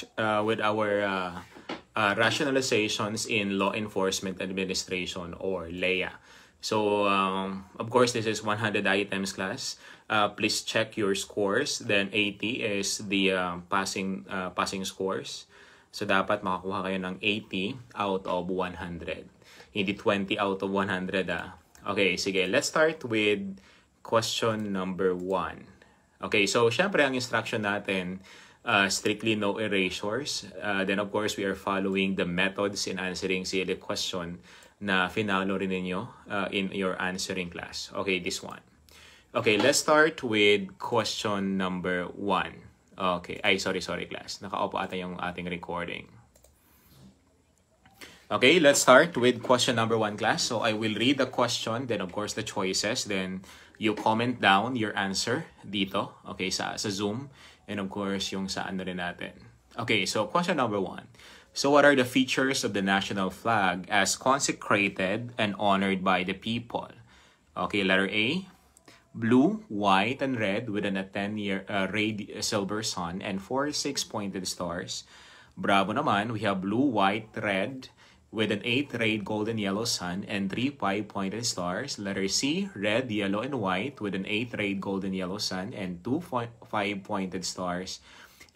start with our rationalizations in Law Enforcement Administration or LEA. So, of course, this is 100 items class. Please check your scores. Then 80 is the passing scores. So, dapat makakuha kayo ng 80 out of 100. Hindi 20 out of 100 ah. Okay, sige. Let's start with question number 1. Okay, so syempre ang instruction natin, strictly no erasures. Then of course, we are following the methods in answering CLE question na finalo rin ninyo in your answering class. Okay, this one. Okay, let's start with question number 1. Okay, sorry class. Naka-off ata yung ating recording. Okay, let's start with question number 1 class. So I will read the question, then of course the choices, then you comment down your answer dito, okay, sa Zoom, and of course yung sa ano rin natin. Okay, so question number 1. So what are the features of the national flag as consecrated and honored by the people? Okay, letter A, blue, white, and red with a 10-year silver sun and 4 6-pointed stars. Bravo naman, we have blue, white, red, with an 8 red golden yellow sun and 3 5-pointed stars. Letter C, red, yellow, and white with an 8 red golden yellow sun and 2 5-pointed stars.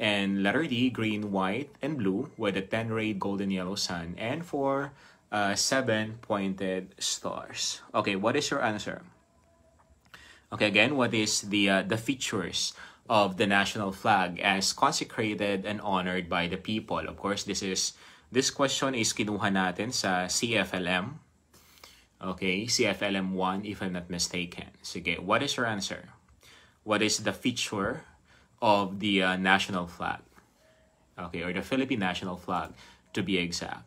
And letter D, green, white, and blue with a 10 red golden yellow sun and 4 7-pointed stars. Okay, what is your answer? Okay, again, what is the features of the national flag as consecrated and honored by the people? Of course, this question is kinuha natin sa CFLM. Okay, CFLM 1 if I'm not mistaken. Sige, what is your answer? What is the feature of the national flag? Okay, or the Philippine national flag to be exact.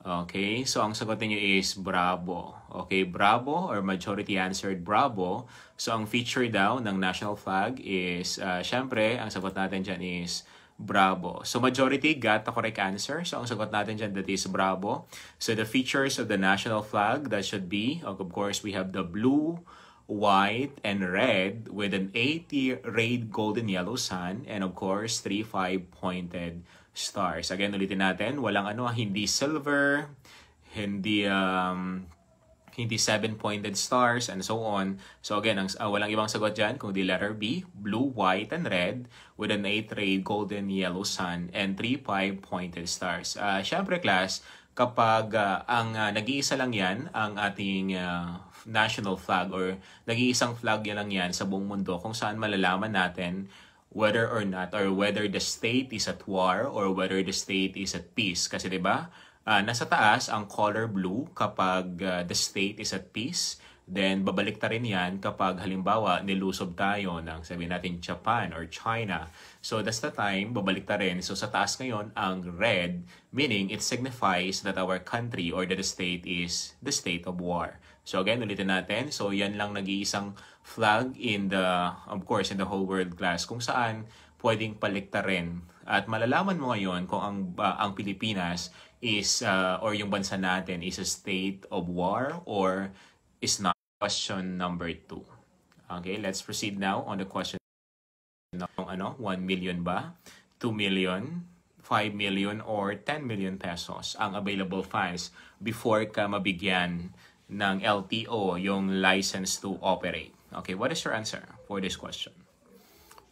Okay, so ang sagot niyo is bravo. Okay, bravo or majority answered bravo. So ang feature daw ng national flag is, syempre, ang sagot natin dyan is bravo. So majority got the correct answer. So ang sagot natin dyan, that is bravo. So the features of the national flag, that should be, of course, we have the blue, white, and red with an 8 red golden yellow sun and of course 3 5-pointed stars. Again, ulitin natin, walang hindi silver, hindi 7-pointed stars, and so on. So again, walang ibang sagot dyan kundi letter B, blue, white, and red with an 8 red golden yellow sun and 3 5-pointed stars. Syempre class, kapag ang nag-iisa lang yan, ang ating national flag or nag-iisang flag lang yan sa buong mundo kung saan malalaman natin whether or not or whether the state is at war or whether the state is at peace. Kasi 'di ba? Nasa taas ang color blue kapag the state is at peace. Then babalik ta rin yan kapag halimbawa nilusob tayo ng sabihin natin Japan or China. So that's the time babalik ta rin. So sa taas ngayon ang red, meaning it signifies that our country or that the state is the state of war. So again, ulitin natin. So yan lang nag-iisang flag in the, of course, in the whole world class kung saan pwedeng paliktarin. At malalaman mo ngayon kung ang Pilipinas is, or yung bansa natin is a state of war or is not. Question number 2. Okay, let's proceed now on the question. 1 million ba? 2 million? 5 million? Or 10 million pesos ang available funds before ka mabigyan ng LTO, yung license to operate. Okay, what is your answer for this question?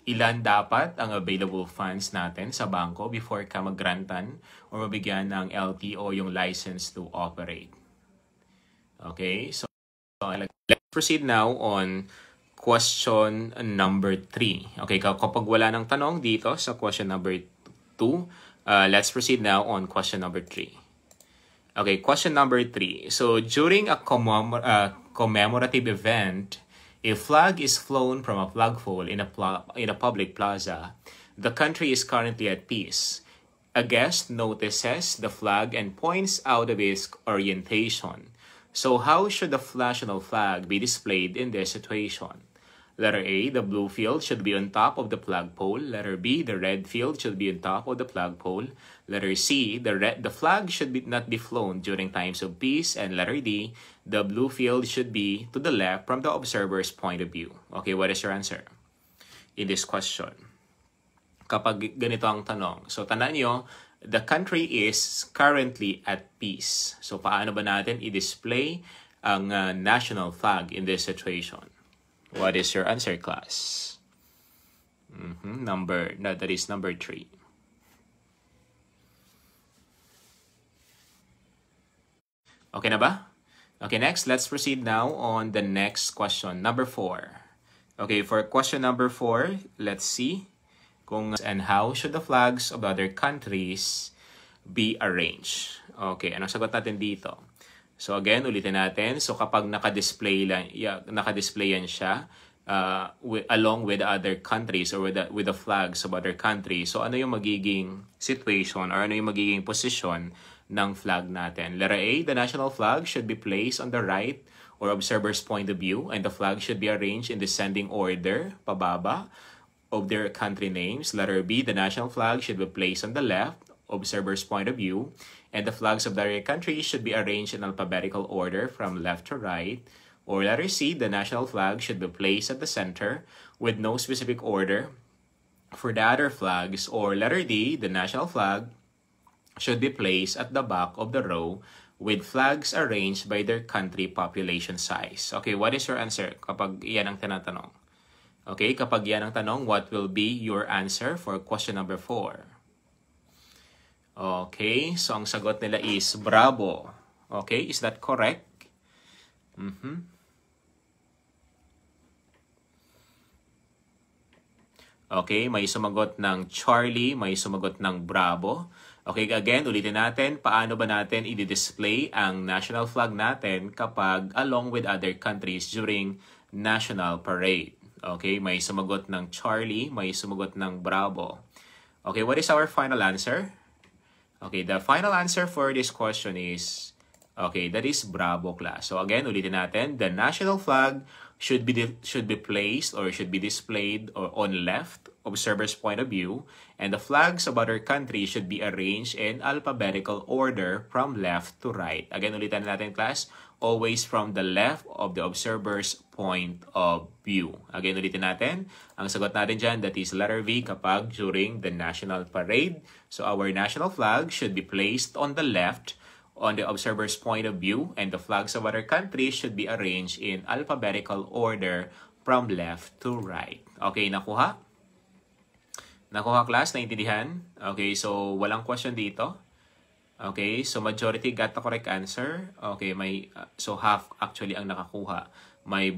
Ilan dapat ang available funds natin sa bangko before ka mag-grantan or mabigyan ng LTO, yung license to operate? Okay, so let's proceed now on question number 3. Okay, kapag wala ng tanong dito sa question number 2, let's proceed now on question number 3. Okay, question number 3. So during a commemorative event, a flag is flown from a flagpole in a public plaza. The country is currently at peace. A guest notices the flag and points out of its orientation. So how should the national flag be displayed in this situation? Letter A, the blue field should be on top of the flagpole. Letter B, the red field should be on top of the flagpole. Letter C, the flag should not be flown during times of peace. And letter D, the blue field should be to the left from the observer's point of view. Okay, what is your answer in this question? kapag ganito ang tanong. So, tandaan nyo, the country is currently at peace. So, paano ba natin i-display ang national flag in this situation? What is your answer, class? That is number 3. Okay na ba? Okay, next, let's proceed now on the next question, number 4. Okay, for question number 4, let's see and how should the flags of other countries be arranged? Okay, anong sagot natin dito? So again, ulitin natin. So kapag naka-display yan siya along with other countries or with the flags of other countries, so ano yung magiging situation or ano yung magiging position ng flag natin? Letter A, the national flag should be placed on the right or observer's point of view, and the flag should be arranged in descending order, pababa, of their country names. Letter B, the national flag should be placed on the left, observer's point of view, and the flags of the other countries should be arranged in alphabetical order from left to right. Or letter C, the national flag should be placed at the center with no specific order for the other flags. Or letter D, the national flag should be placed at the back of the row with flags arranged by their country population size. Okay, what is your answer kapag yan ang tinatanong? Okay, kapag yan ang tanong, what will be your answer for question number 4? Okay, so ang sagot nila is Bravo. Okay, is that correct? Okay, may sumagot ng Charlie, may sumagot ng Bravo. Okay, again, ulitin natin, paano ba natin i-display ang national flag natin kapag along with other countries during national parade? Okay, may sumagot ng Charlie, may sumagot ng Bravo. Okay, what is our final answer? Okay, the final answer for this question is, okay, that is Bravo, class. So again, ulitin natin, the national flag should be placed or should be displayed or on left, observer's point of view, and the flags of other countries should be arranged in alphabetical order from left to right. Again, ulitin natin, class, always from the left of the observer's point of view. Again, ulitin natin, ang sagot natin dyan, that is letter V kapag during the national parade. So our national flag should be placed on the left on the observer's point of view, and the flags of other countries should be arranged in alphabetical order from left to right. Okay, nakuha? Nakuha, class? Naintindihan? Okay, so walang question dito. Okay, so majority got the correct answer. Okay, so half actually ang nakakuha. May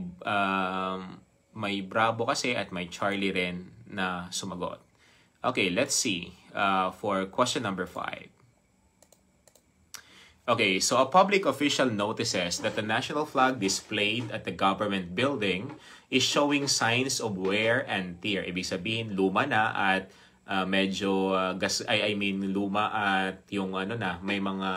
Bravo kasi at may Charlie rin na sumagot. Okay, let's see for question number 5. Okay, so a public official notices that the national flag displayed at the government building is showing signs of wear and tear. Ibig sabihin, luma na at medyo luma at yung may mga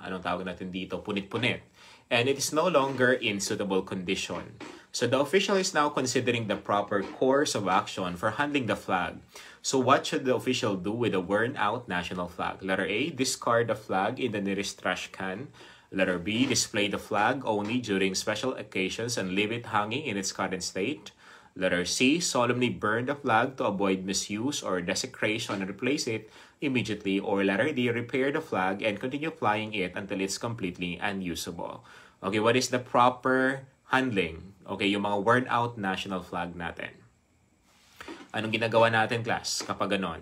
anong tawag natin dito, punit-punit. And it is no longer in suitable condition. So the official is now considering the proper course of action for handling the flag. So what should the official do with a worn-out national flag? Letter A, discard the flag in the nearest trash can. Letter B, display the flag only during special occasions and leave it hanging in its current state. Letter C, solemnly burn the flag to avoid misuse or desecration and replace it immediately. Or letter D, repair the flag and continue flying it until it's completely unusable. Okay, what is the proper handling? Okay, yung mga worn-out national flag natin. Anong ginagawa natin, class, kapag ganon?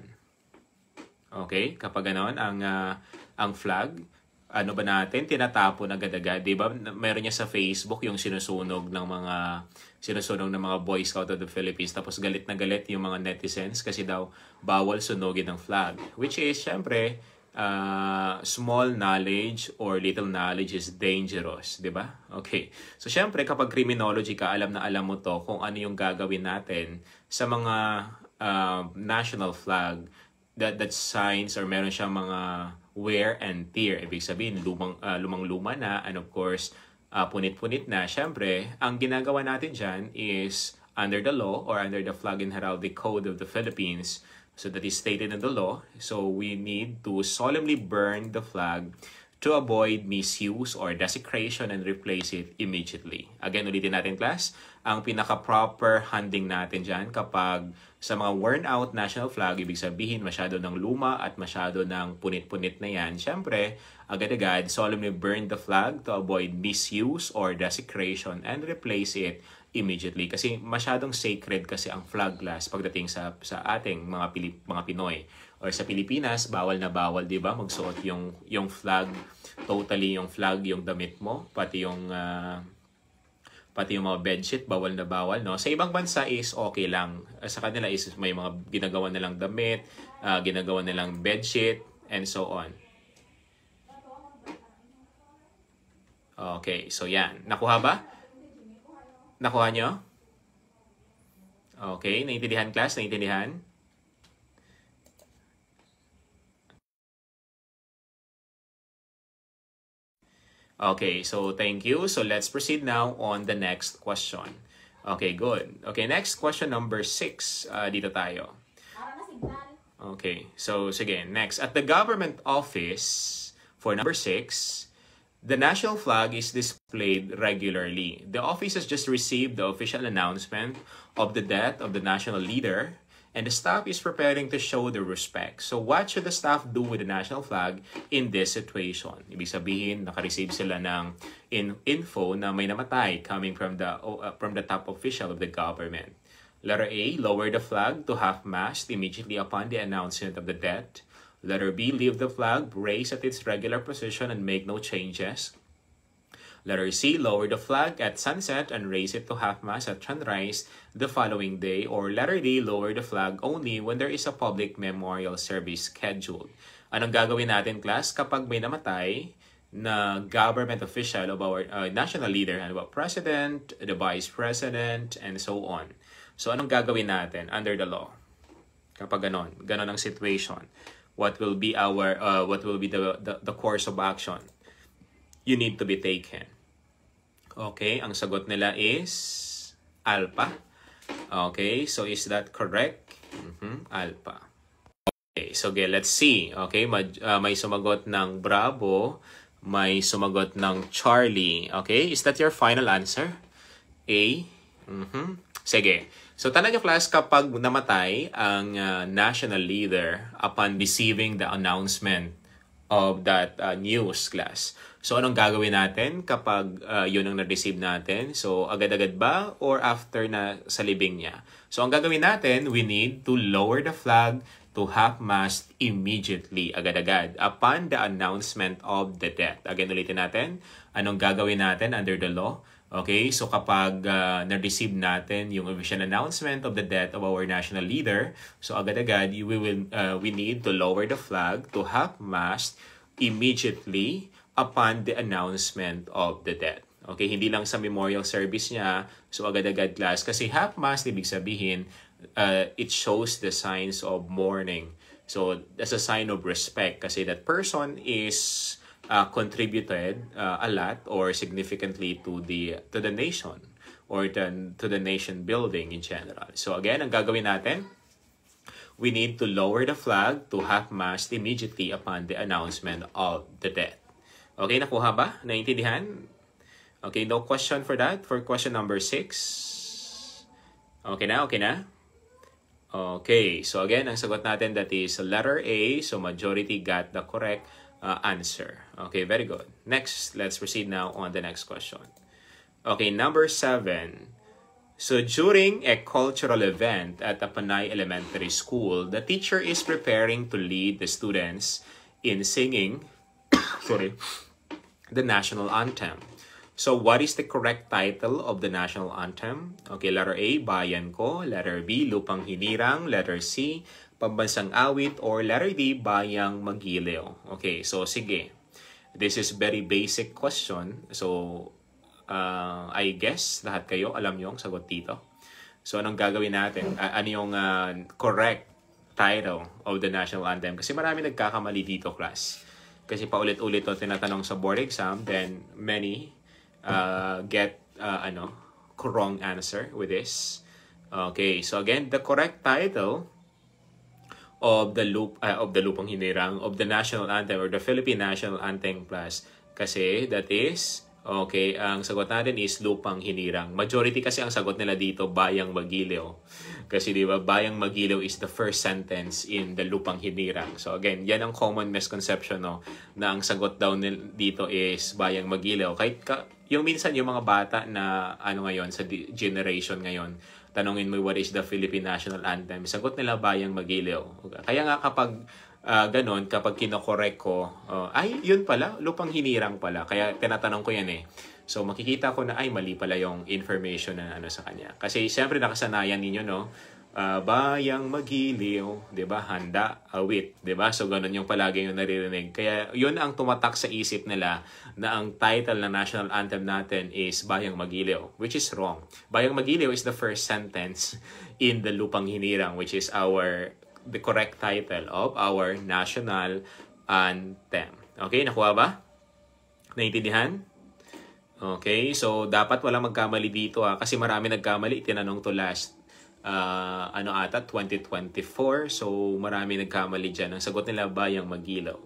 Okay, kapag ganon, ang flag, ano ba natin? Tinatapon agad-agad. Diba? Meron niya sa Facebook yung sinusunog ng mga Boy Scout of the Philippines. Tapos galit na galit yung mga netizens kasi daw bawal sunugin ng flag. Which is, syempre, small knowledge or little knowledge is dangerous, di ba? Okay. So, syempre, kapag criminology ka, alam na alam mo to kung ano yung gagawin natin sa mga national flag that signs or meron siyang mga wear and tear. Ibig sabihin, lumang-luma na, and of course, punit-punit na. Syempre, ang ginagawa natin dyan is under the law or under the Flag and Heraldic Code of the Philippines. So that is stated in the law. So we need to solemnly burn the flag to avoid misuse or desecration and replace it immediately. Again, ulitin natin class, ang pinaka-proper handling natin dyan kapag sa mga worn out national flag, ibig sabihin masyado ng luma at masyado ng punit-punit na yan, syempre, agad-agad solemnly burn the flag to avoid misuse or desecration and replace it immediately. Kasi masyadong sacred kasi ang flag glass pagdating sa ating mga Pinoy. Or sa Pilipinas, bawal na bawal, 'di ba? Magsuot yung flag, totally yung flag, yung damit mo, pati yung mga bedsheet, bawal na bawal, no? Sa ibang bansa is okay lang. Sa kanila is may mga ginagawa nilang damit, ginagawa nilang bedsheet, and so on. Okay, so yan. Nakuha ba? Nakuha nyo? Okay, naintindihan class? Naintindihan? Okay, so thank you. So let's proceed now on the next question. Okay, good. Okay, next question number 6. Dito tayo. Okay, so sige, next. At the government office, for number 6, the national flag is displayed regularly. The office has just received the official announcement of the death of the national leader, and the staff is preparing to show their respect. So what should the staff do with the national flag in this situation? Ibig sabihin, naka-receive sila ng info na may namatay coming from the top official of the government. Letter A, lower the flag to half-mast immediately upon the announcement of the death. Letter B, leave the flag raised at its regular position and make no changes. Letter C, lower the flag at sunset and raise it to half-mast at sunrise the following day. Or letter D, lower the flag only when there is a public memorial service scheduled. Anong gagawin natin, class, kapag may namatay na government official of our national leader, ano ba, president, the vice president, and so on. So anong gagawin natin under the law? Kapag ganon ang situation, what will be the course of action you need to be taken? Okay, ang sagot nila is alpha. Okay, so is that correct? Alpha. Okay, so let's see. Okay, may sumagot ng Bravo, may sumagot ng Charlie. Okay, is that your final answer? A? Sige. So, tanong nyo class, kapag namatay ang national leader upon receiving the announcement of that news, class. So, anong gagawin natin kapag yun ang na-receive natin? So, agad-agad ba or after na sa libing niya? So, ang gagawin natin, we need to lower the flag to half-mast immediately, agad-agad, upon the announcement of the death. Again, ulitin natin, anong gagawin natin under the law? Okay, so kapag na-receive natin yung official announcement of the death of our national leader, so agad-agad, we need to lower the flag to half-mast immediately upon the announcement of the death. Okay, hindi lang sa memorial service niya, so agad-agad class. Kasi half-mast, ibig sabihin, it shows the signs of mourning. So, that's a sign of respect kasi that person is contributed a lot or significantly to the nation or to the nation building in general. So again, ang gagawin natin, we need to lower the flag to half-mast immediately upon the announcement of the death. Okay, nakuha ba? Naintindihan? Okay, no question for that? For question number 6? Okay na? Okay na? Okay, so again, ang sagot natin that is letter A. So majority got the correct answer. Okay, very good. Next, let's proceed now on the next question. Okay, number 7. So during a cultural event at the Panay Elementary School, the teacher is preparing to lead the students in singing the national anthem. So what is the correct title of the national anthem? Okay, letter A, Bayan Ko. Letter B, Lupang Hinirang. Letter C, Pambansang Awit, or letter D, Bayang Magiliw. Okay, so sige. This is very basic question. So, I guess lahat kayo alam yung sagot dito. So, anong gagawin natin? Ano yung correct title of the national anthem? Kasi marami nagkakamali dito, class. Kasi paulit-ulit ito tinatanong sa board exam, then many get wrong answer with this. Okay, so again, the correct title of the Lupang Hinirang, of the national anthem or the Philippine national anthem class. Kasi that is, okay, ang sagot natin is Lupang Hinirang. Majority kasi ang sagot nila dito, Bayang Magiliw. Kasi di ba, Bayang Magiliw is the first sentence in the Lupang Hinirang. So again, yan ang common misconception, no, na ang sagot daw dito is Bayang Magiliw. Kahit yung minsan yung mga bata na ngayon sa generation ngayon, tanongin mo what is the Philippine National Anthem, sagot nila Bayang Magiliw. Kaya nga kapag ganon, kapag kinokorek ko, ay yun pala, Lupang Hinirang pala. Kaya tinatanong ko yan eh. So makikita ko na ay mali pala yung information na sa kanya. Kasi siyempre nakasanayan ninyo, no? Bayang Magiliw, 'di ba? Handa, awit, 'di ba? So ganun yung palagi yung naririnig. Kaya yun ang tumatak sa isip nila na ang title ng national anthem natin is Bayang Magiliw, which is wrong. Bayang Magiliw is the first sentence in the Lupang Hinirang, which is the correct title of our national anthem. Okay, nakuha ba? Naintindihan? Okay, so dapat walang magkamali dito kasi marami nagkamali. Tinanong to last 2024. So marami nagkamali dyan. Ang sagot nila Bayang Magiliw.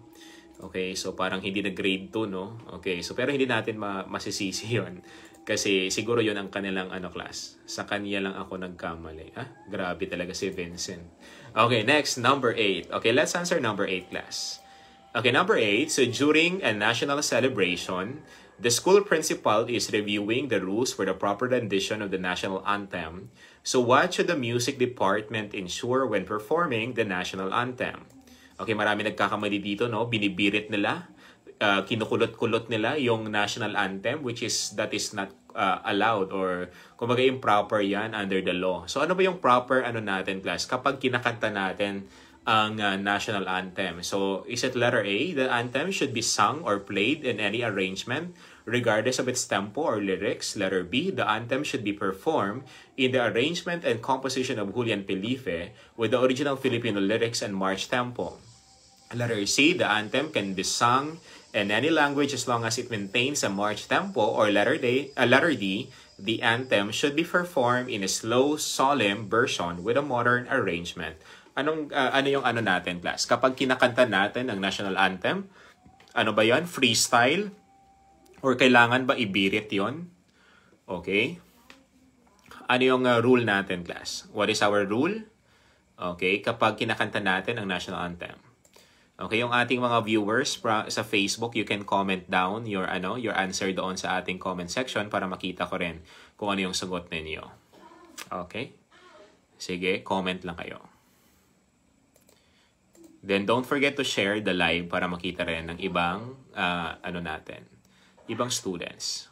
Okay, so parang hindi na grade 2, no? Okay, so pero hindi natin masisisi yun. Kasi siguro yun ang kanilang class. Sa kanya lang ako nagkamali. Grabe talaga si Vincent. Okay, next, number 8. Okay, let's answer number 8, class. Okay, number 8. So during a national celebration, the school principal is reviewing the rules for the proper rendition of the national anthem. So what should the music department ensure when performing the national anthem? Okay, marami nagkakamali dito, no? Binibirit nila, kinukulot-kulot nila yung national anthem, that is not allowed or kumbaga improper yan under the law. So ano ba yung proper natin, class? Kapag kinakanta natin ang national anthem. So is it letter A, the anthem should be sung or played in any arrangement regardless of its tempo or lyrics. Letter B, the anthem should be performed in the arrangement and composition of Julian Felipe with the original Filipino lyrics and march tempo. Letter C, the anthem can be sung in any language as long as it maintains a march tempo. Or letter D, the anthem should be performed in a slow, solemn version with a modern arrangement. Ano yung natin, class? Kapag kinakanta natin ang national anthem, ano ba yan? Freestyle? Or kailangan ba ibirit yon? Okay. Ano yung rule natin, class? What is our rule? Okay, kapag kinakanta natin ang national anthem. Okay, yung ating mga viewers sa Facebook, you can comment down your answer doon sa ating comment section para makita ko rin kung ano yung sagot ninyo. Okay? Sige, comment lang kayo. Then don't forget to share the live para makita rin ng ibang ibang students.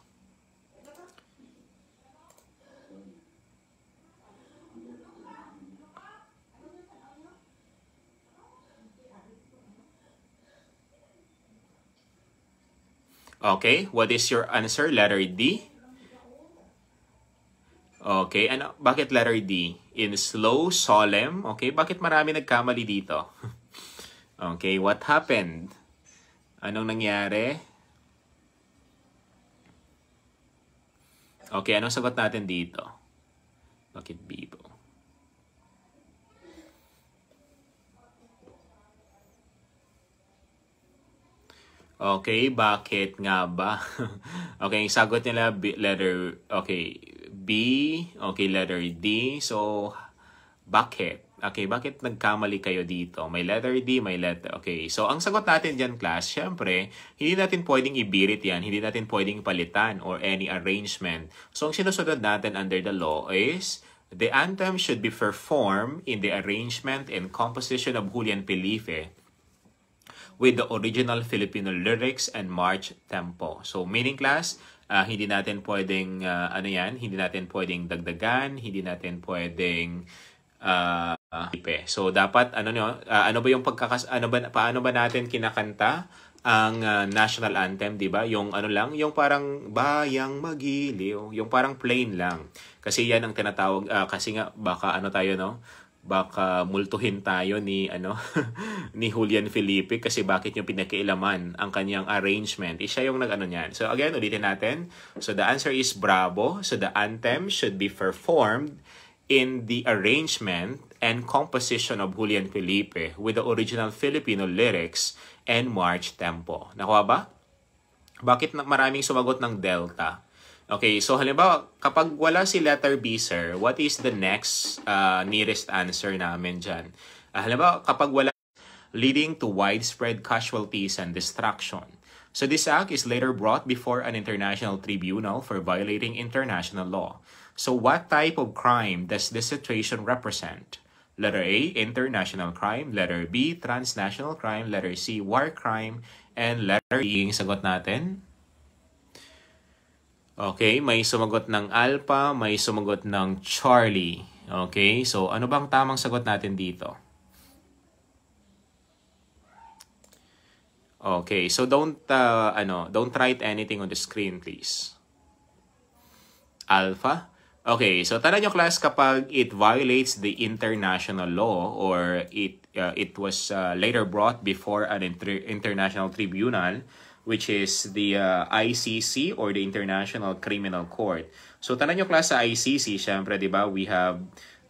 Okay, what is your answer? Letter D? Okay, bakit letter D? In slow, solemn? Okay, bakit marami nagkamali dito? Okay, what happened? Anong nangyari? Okay, anong sagot natin dito? Bakit Bibo? Okay, bakit nga ba? Okay, sagot nila letter B, okay, letter D. So bakit? Okay, bakit nagkamali kayo dito? May letter D, may letter. Okay, so ang sagot natin diyan, class, syempre, hindi natin pwedeng ibirit yan, hindi natin pwedeng palitan or any arrangement. So ang sinusunod natin under the law is the anthem should be performed in the arrangement and composition of Julian Felipe with the original Filipino lyrics and march tempo. So meaning, class, hindi natin pwedeng hindi natin pwedeng dagdagan, hindi natin pwedeng so dapat ano ba yung paano ba natin kinakanta ang national anthem, 'di ba? Yung yung parang Bayang Magiliw, yung parang plain lang. Kasi yan ang tinatawag kasi nga baka baka multuhin tayo ni ni Julian Felipe kasi bakit yung pinakialaman ang kanyang arrangement. Siya yung niyan. So again, ulitin natin. So the answer is bravo. So the anthem should be performed in the arrangement and composition of Julian Felipe with the original Filipino lyrics and march tempo. Nakuha ba? Bakit maraming sumagot ng Delta? Okay, so halimbawa, kapag wala si letter B, sir, what is the next nearest answer namin dyan? Halimbawa, kapag wala, leading to widespread casualties and destruction. So this act is later brought before an international tribunal for violating international law. So what type of crime does this situation represent? Letter A, international crime. Letter B, transnational crime. Letter C, war crime. And letter E, yung sagot natin. Okay, may sumagot ng Alpha, may sumagot ng Charlie. Okay, so ano bang tamang sagot natin dito? Okay, so don't write anything on the screen, please. Alpha? Okay, so tanda nyo class, kapag it violates the international law or it was later brought before an international tribunal, which is the ICC or the International Criminal Court. So tanda nyo class, sa ICC, syempre, di ba, we have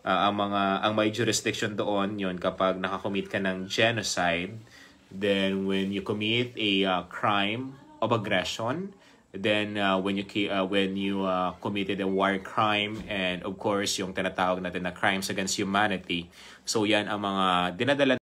ang may jurisdiction doon yon kapag nakakommit ka ng genocide. Then when you commit a crime of aggression, then when you committed a war crime, and of course yung tinatawag natin na crimes against humanity. So yan ang mga dinadala